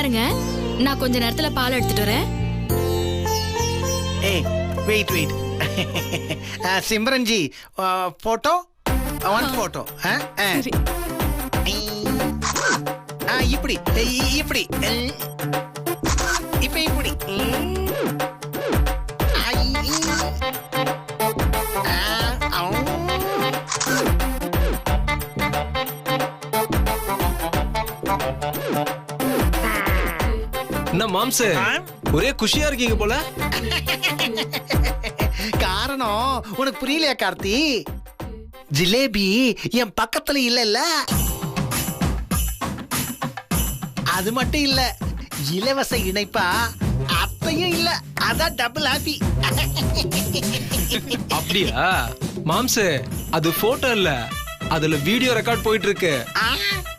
பாருங்க, நான் கொஞ்ச நேரத்துல பால் எடுத்துட்டு வரேன். ஏய் wait wait. Simran ji photo one photo. இப்படி இப்படி இப்ப இப்படி. என்ன மாம்சு, ஒரே குஷியா இருக்கீங்க போல. காரணம் உனக்கு புரியலையா கார்த்தி? ஜிலேபி என் பக்கத்துல இல்ல. அது மட்டும் இல்ல, இலவச இணைப்பா அப்பையும் இல்ல. அதான் டபுள் ஹாப்பி. அப்படியா மாம்சு? அது போட்டோ இல்ல, அதுல வீடியோ ரெக்கார்ட் போயிட்டு இருக்கு.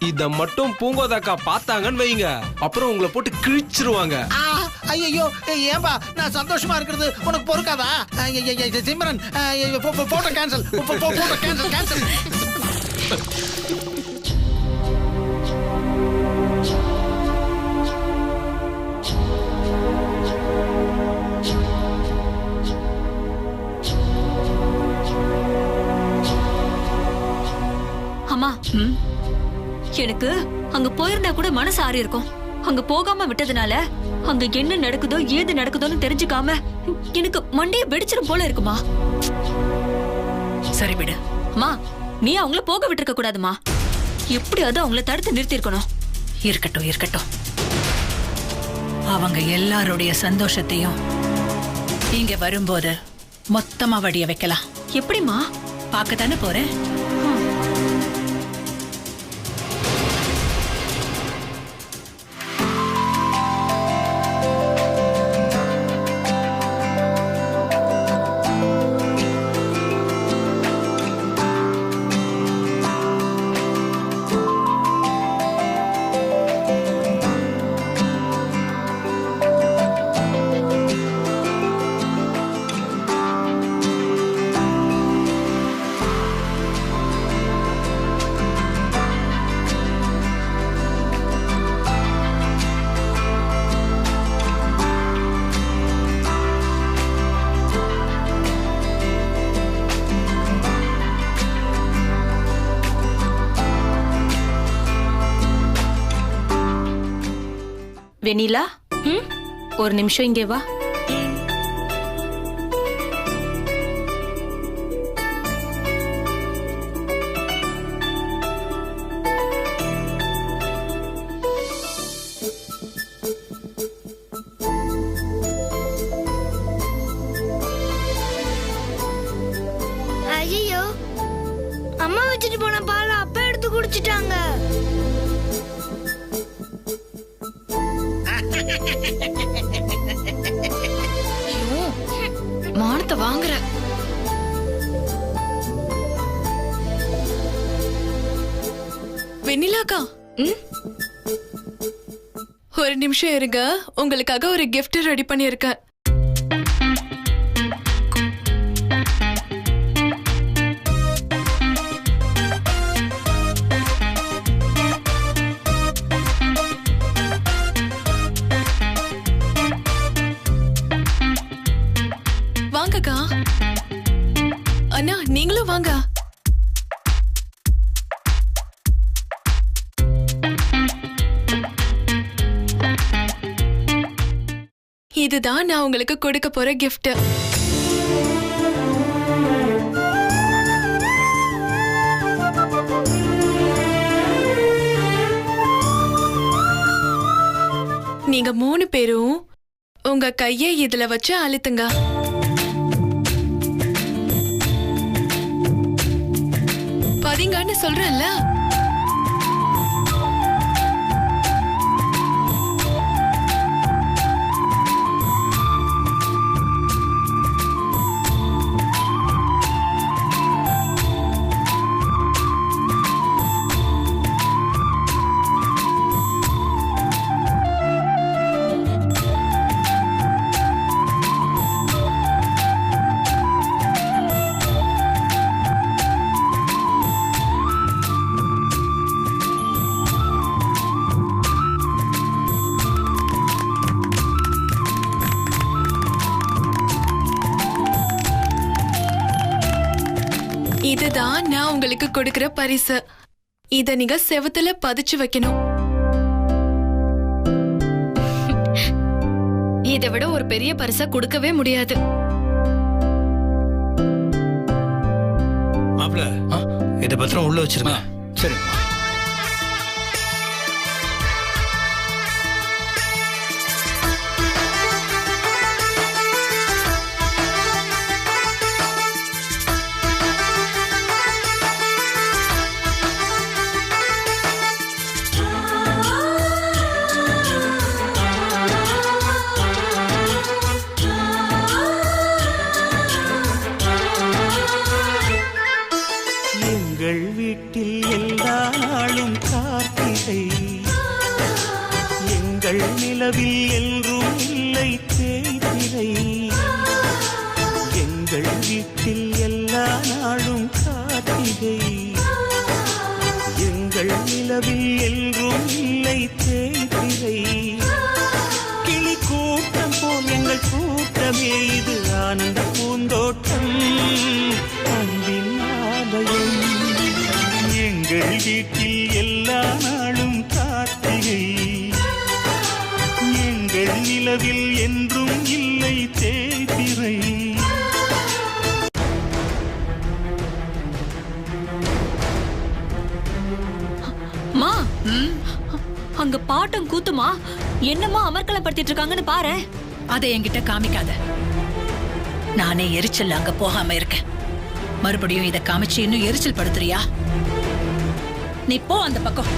இத மட்டும் பூங்கோதாக்கா பார்த்தாங்கன்னு வைங்க, அப்புறம் உங்களை போட்டு கிழிச்சிருவாங்க. ஐயோ ஏன்பா, நான் சந்தோஷமா இருக்கிறது உனக்கு பொறுக்காதா? Simran photo cancel, photo cancel cancel. அம்மா, எனக்கு அங்க போயிருந்தா கூட மனசு ஆறி இருக்கும். அங்க போகாம விட்டதுனால அங்க என்ன நடக்குதோ ஏது நடக்குதோன்னு தெரிஞ்சுக்காம எனக்கு மண்டைய வெடிச்சிரும் போல இருக்குமா. சரி விடு அம்மா, நீ அவங்கள போக விட்டுருக்க கூடாதுமா. எப்படியாவது அவங்கள தடுத்து நிறுத்தி இருக்கணும். இருக்கட்டும் இருக்கட்டும், அவங்க எல்லாருடைய சந்தோஷத்தையும் இங்க வரும்போது மொத்தமா வடிய வைக்கலாம். எப்படிமா? பார்க்கத்தானே போறேன். வெண்ணிலா, ஒரு நிமிஷம் இங்கே வா. ஐயோ, அம்மா வச்சுட்டு போன பால் அப்பா எடுத்து குடிச்சிட்டாங்க. மானத்தை வாங்குற. வெண்ணிலாக்கா, ஒரு நிமிஷம் இருங்க, உங்களுக்காக ஒரு கிஃப்ட் ரெடி பண்ணியிருக்கேன். வாங்கக்கா. அண்ணா, நீங்களும் வாங்க. இதுதான் நான் உங்களுக்கு கொடுக்க போற கிஃப்ட். நீங்க 3 பேரும் உங்க கையை இதுல வச்சு அழுத்துங்க. பதிங்கன்னு சொல்றேன்ல. உங்களுக்கு கொடுக்கிற பரிசு. இத நீங்க செவுத்துல பதிச்சு வைக்கணும். இதை விட ஒரு பெரிய பரிசா கொடுக்கவே முடியாது. மாப்பிள்ள இதை பத்திரம் உள்ள வச்சிருங்க. சரி. எங்கள் வீட்டில் எல்லா நாளும் கார்த்திகை, எங்கள் நிலவில் என்றும் இல்லை தேய்பிறை. எங்கள் வீட்டில் எல்லா நாளும் கார்த்திகை, எங்கள் நிலவில் என்றும் இல்லை தேய்பிறை. கிளி கூட்டம் போல் எங்கள் கூட்டமே இது ஆனந்த பூந்தோட்டம், அன்பின் ஆலயம். எங்கள் வீட்டில் எல்லா நாளும் கார்த்திகை, எங்கள் நிலவில் என்றும் இல்லை தேய்பிறை. மா, அங்க பாட்டும் கூத்துமா என்னமா அமர்க்கலப்படுத்திட்டு இருக்காங்கன்னு பாரு. அதை என்கிட்ட காமிக்காத. நானே எரிச்சல் அங்க போகாம இருக்கேன். மறுபடியும் இதை காமிச்சு இன்னும் எரிச்சல் படுத்துறியா? நீ போ அந்த பக்கம்.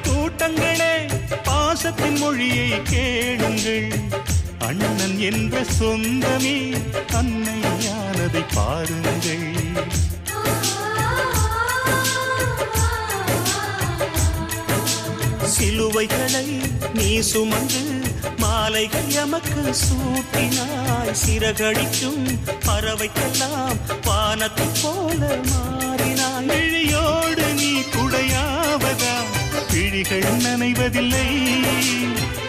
கூட்டங்களே பாசத்தின் மொழியை கேளுங்கள், அண்ணன் என்ற சொந்தமே அன்னையானதை பாருங்கள். சிலுவைகளை நீ சுமந்து மாலைகள் எமக்கு சூட்டினாய், சிறகடிக்கும் பறவைக்கெல்லாம் வானத்தை போல மாறினாய். விழியோடு நீ குடையாவதா, விழிகள் நனைவதில்லை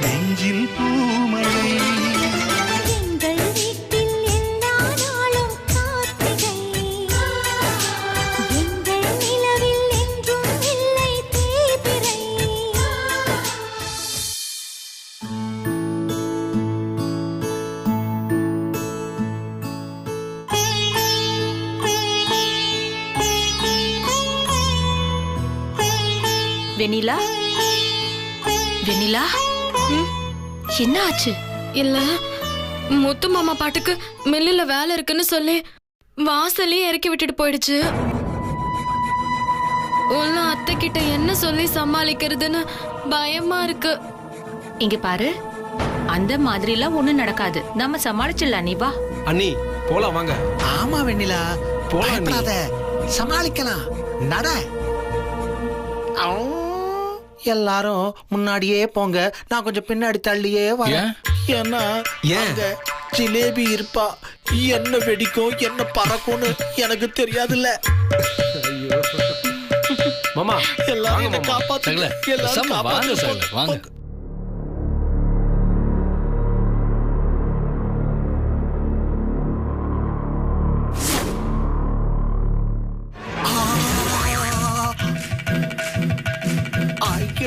நெஞ்சில் பூமழை. எங்கள் வீட்டில் எல்லா நாளும் கார்த்திகை, எங்கள் நிலவில் என்றும் இல்லை தேய்பிறை. வெண்ணிலா, வெண்ணிலா, என்ன ஆச்சு? இல்ல, முத்து மாமா பாட்டுக்கு மில்லுல வேலை இருக்குன்னு சொல்லி வாசலையே இறக்கி விட்டுட்டு போயிடுச்சு. உள்ள அத்தை கிட்ட என்ன சொல்லி சமாளிக்கிறதுன்னு பயமா இருக்கு. இங்க பாரு, அந்த மாதிரி எல்லாம் ஒண்ணும் நடக்காது. நம்ம சமாளிச்சிடலாம். நீ வா அண்ணி, போலாம் வாங்க. ஆமா வெண்ணிலா, போலாம் நீ. பயப்படாத, சமாளிக்கலாம். நட. எல்லாரும் முன்னாடியே போங்க, நான் கொஞ்சம் பின்னாடி தள்ளியே வரேன். ஏன்னா அங்க ஜிலேபி இருப்பா, என்ன வெடிக்கும் என்ன பறக்கும்னு எனக்கு தெரியாதுல்ல. மாமா எல்லாரும் என்ன காப்பாத்து, எல்லாரும் காப்பாத்து. வாங்க.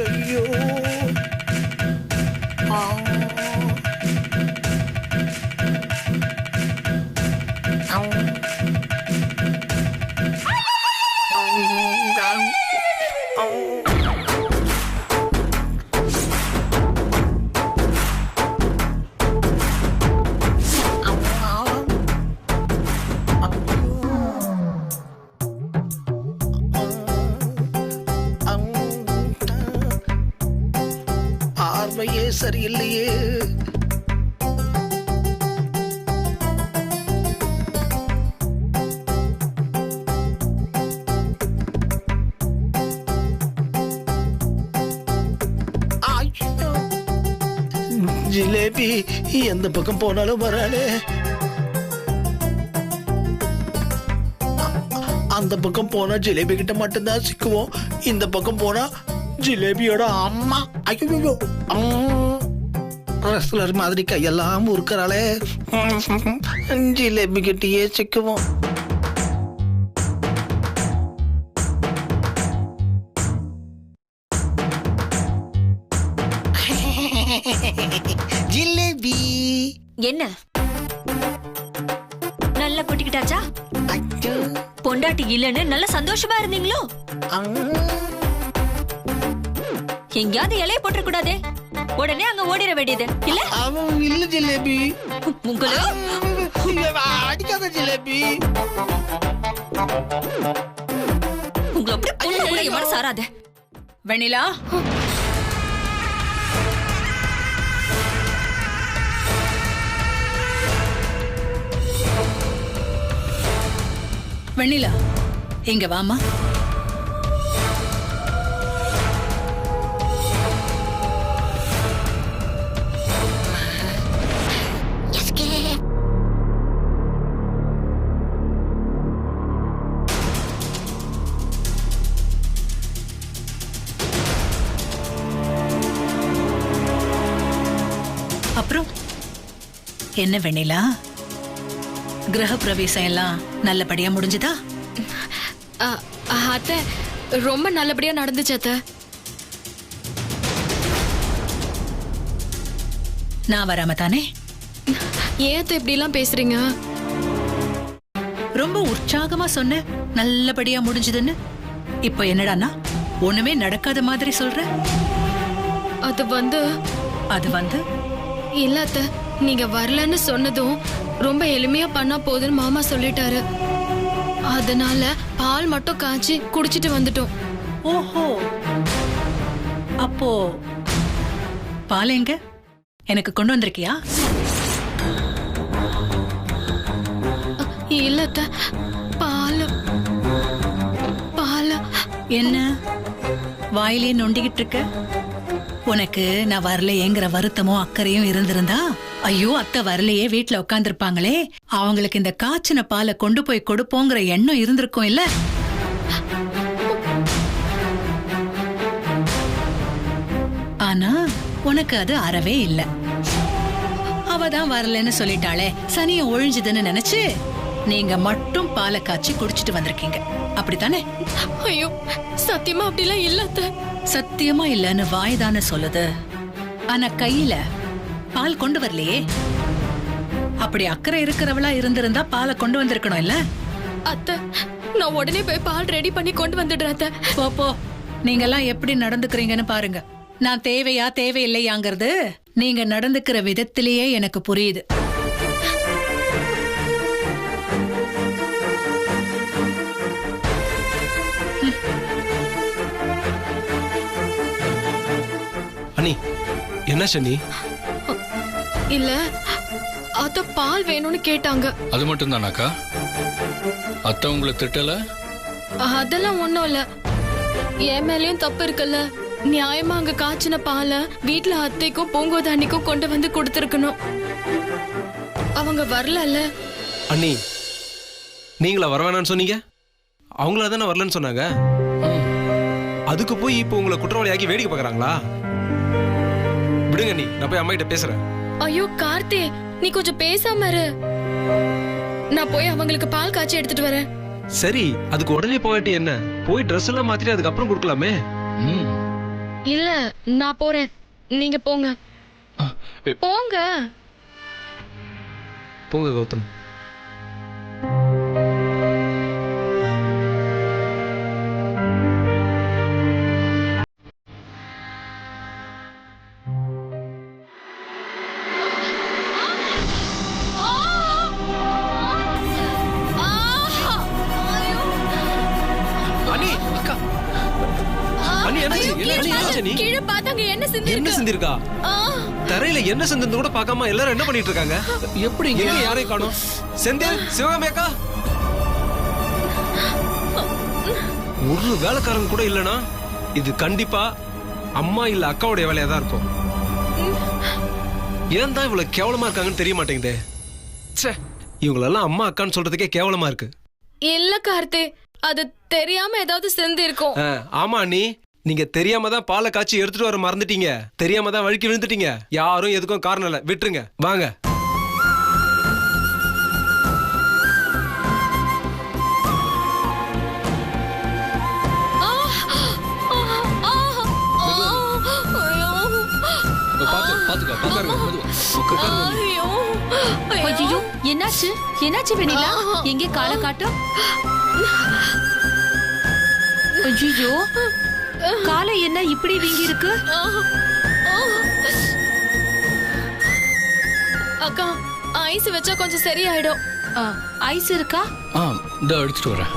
ஐயோ, ஆர்மையே சரியில்லையே. ஜிலேபி எந்த பக்கம் போனாலும் வராளே. அந்த பக்கம் போனா ஜிலேபி கிட்ட மட்டும்தான் சிக்குவோம். இந்த பக்கம் போனா ஜிலேபியோட அம்மா ஐயோ ரெஸ்லர் மாதிரி கையெல்லாம் உருக்கிறாளே. ஜிலேபி கிட்டயே சிக்குவோம். ஜிலேபி என்ன நல்லா கொட்டிக்கிட்டாச்சா? பொண்டாட்டி இல்லன்னு நல்ல சந்தோஷமா இருந்தீங்களோ? எங்கயாவது இலைய போட்டுற கூடாதே, உடனே அங்க ஓடிட வேண்டியது இல்ல? அவன் இல்ல ஜிலேபி. உங்களோ அடிக்காத ஜிலேபி. உங்களை அப்படி பொண்ணு கூட என் மனசு ஆறாத. வெண்ணிலா, வெண்ணிலா இங்க வாமா. அப்புறம் என்ன வெண்ணிலா, கிரக பிரவேசம் எல்லாம் நல்லபடியா முடிஞ்சுதா? அத்தை ரொம்ப நல்லபடியா நடந்துச்சு அத்தை. நான் வராம தானே? ஏன் அத்தை இப்படி எல்லாம் பேசுறீங்க? ரொம்ப உற்சாகமா சொன்ன நல்லபடியா முடிஞ்சதுன்னு. இப்போ என்னடான்னா ஒண்ணுமே நடக்காத மாதிரி சொல்ற. அது வந்து இல்ல அத்தை, நீங்க வரலன்னு சொன்னதும் ரொம்ப எளிமையா பண்ணா போதுன்னு மாமா சொல்லிட்டாரு. அதனால பால் மட்டும் காய்ச்சி குடிச்சிட்டு வந்துட்டோம். ஓஹோ, அப்போ பால் எங்க? எனக்கு கொண்டு வந்திருக்கியா? இல்ல அத்தை, பால் என்ன வாயிலே நொண்டிக்கிட்டு இருக்க? உனக்கு நான் வரலையேங்கிற வருத்தமும் அக்கறையும் இருந்திருந்தா, ஐயோ அத்தை வரலையே வீட்டுல உட்காந்துருப்பாங்களே, அவங்களுக்கு இந்த காய்ச்சின பாலை கொண்டு போய் கொடுப்போங்கிற எண்ணம் இருந்திருக்கும் இல்ல? ஆனா உனக்கு அது அறவே இல்ல. அவதான் வரலன்னு சொல்லிட்டாளே, சனிய ஒழிஞ்சுதுன்னு நினைச்சு நீங்க மட்டும் பாலை காய்ச்சி குடிச்சிட்டு வந்திருக்கீங்க, அப்படித்தானே? ஐயோ சத்தியமா அப்படிலாம் இல்ல அத்தை. சத்தியமா இல்லன்னு வாய் தானே சொல்லுது, ஆனா கையில பால் கொண்டு வரலையே. அப்படி அக்கறை இருக்கிறவளா இருந்திருந்தா பாலை கொண்டு வந்திருக்கணும் இல்ல? அத்தை நான் உடனே போய் பால் ரெடி பண்ணி கொண்டு வந்துடுறேன் அத்தை. போ, நீங்கெல்லாம் எப்படி நடந்துக்கிறீங்கன்னு பாருங்க. நான் தேவையா தேவையில்லையாங்கிறது நீங்க நடந்துக்கிற விதத்திலேயே எனக்கு புரியுது. அண்ணி என்ன சனி? இல்ல அத்தை பால் வேணும்னு கேட்டாங்க. அது மட்டும் தானாக்கா? அத்தை உங்களை திட்டல? அதெல்லாம் ஒண்ணும் இல்ல, என் மேலயும் தப்பு இருக்குல்ல. நியாயமா அங்க காய்ச்சின பால வீட்டுல அத்தைக்கும் பூங்கோதானிக்கும் கொண்டு வந்து கொடுத்திருக்கணும். அவங்க வரல. அண்ணி நீங்களா வர வேணான்னு சொன்னீங்க? அவங்களா தானே வரலன்னு சொன்னாங்க. அதுக்கு போய் இப்போ உங்களை குற்றவாளியாக்கி வேடிக்கை பார்க்கறாங்களா? விடுங்க நீ, நான் போய் அம்மா கிட்ட பேசுறேன். ஐயோ கார்த்தி, நீ கொஞ்சம் பேசாம இரு. நான் போய் அவங்களுக்கு பால் காய்ச்சி எடுத்துட்டு வரேன். சரி, அதுக்கு உடனே போகாட்டி என்ன? போய் ட்ரெஸ் எல்லாம் மாத்திட்டு அதுக்கப்புறம் கொடுக்கலாமே. இல்ல நான் போறேன், நீங்க போங்க. போங்க போங்க கௌதம். கீழே பார்த்தாங்க என்ன சிந்திருக்கா? தரையில என்ன சிந்து கூட பார்க்காம எல்லாரும் என்ன பண்ணிட்டு இருக்காங்க? எப்படி யாரையும் காணோம்? செந்தில், சிவகாமியக்கா, ஒரு வேலைக்காரங்க கூட இல்லனா இது கண்டிப்பா அம்மா இல்ல அக்காவுடைய வேலையா தான் இருக்கும். ஏன் தான் இவ்வளவு கேவலமா இருக்காங்கன்னு தெரிய மாட்டேங்குதே. ச்சே, இவங்களெல்லாம் அம்மா அக்கான்னு சொல்றதுக்கே கேவலமா இருக்கு. இல்ல கார்த்தி, அது தெரியாம ஏதாவது செஞ்சு இருக்கும். ஆமா அண்ணி, நீங்க தெரியாம தான் பாலை காய்ச்சி எடுத்துட்டு வர மறந்துட்டீங்க. தெரியாம தான் வழுக்கி விழுந்துட்டீங்க. யாரும் எதுக்கும் காரணம் இல்ல, விட்டுருங்க. வாங்க. ஐயோ, என்னாச்சு என்னாச்சு வெண்ணிலா? எங்கே காலை காட்டும். ஐயோ, காலை என்ன இப்படி வீங்கி இருக்கு? அக்கா, ஐஸ் வச்சா கொஞ்சம் சரியாயிடும். ஐஸ் இருக்கா? இந்த எடுத்துட்டு வரேன்.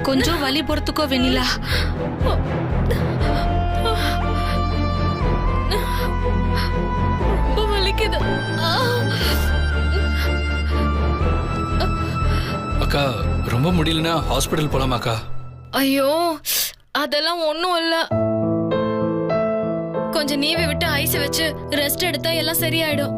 கொஞ்சம் வலி பொறுத்துக்கோ வெண்ணிலா. ரொம்ப வலிக்குது. அக்கா, ரொம்ப முடியலன்னா ஹாஸ்பிடல் போலாமாக்கா? ஐயோ, அதெல்லாம் ஒண்ணும் இல்ல. கொஞ்சம் நீவி விட்டு ஐஸ் வச்சு ரெஸ்ட் எடுத்தா எல்லாம் சரியாயிடும்.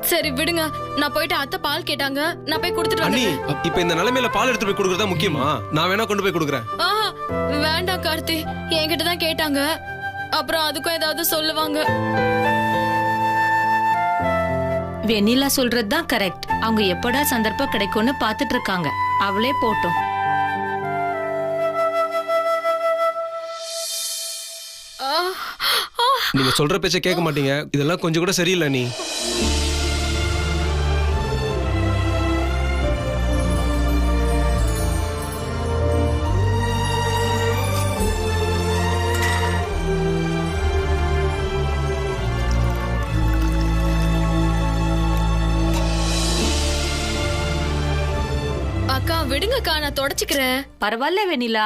சரி விடுங்க, நான் போயிட்டு அத்தை பால் கேட்டாங்க, நான் போய் கொடுத்துட்டு அண்ணி, வரேன். இப்ப இந்த நிலைமையில பால் எடுத்து போய் கொடுக்கறதா முக்கியமா? நான் வேணா கொண்டு போய் கொடுக்குறேன். வேண்டாம் கார்த்தி, என்கிட்ட தான் கேட்டாங்க. அப்புறம் அதுக்கும் ஏதாவது சொல்லுவாங்க. வெண்ணிலா சொல்றதுதான் கரெக்ட். அவங்க எப்படா சந்தர்ப்பம் கிடைக்கும்னு பாத்துட்டு இருக்காங்க. அவளே போட்டும். நீங்க சொல்ற பேச்ச கேட்க மாட்டீங்க. இதெல்லாம் கொஞ்சம் கூட சரியில்லை. நீ அக்கா விடுங்கக்கா, நான் தொடச்சுக்கிறேன். பரவாயில்ல வெண்ணிலா.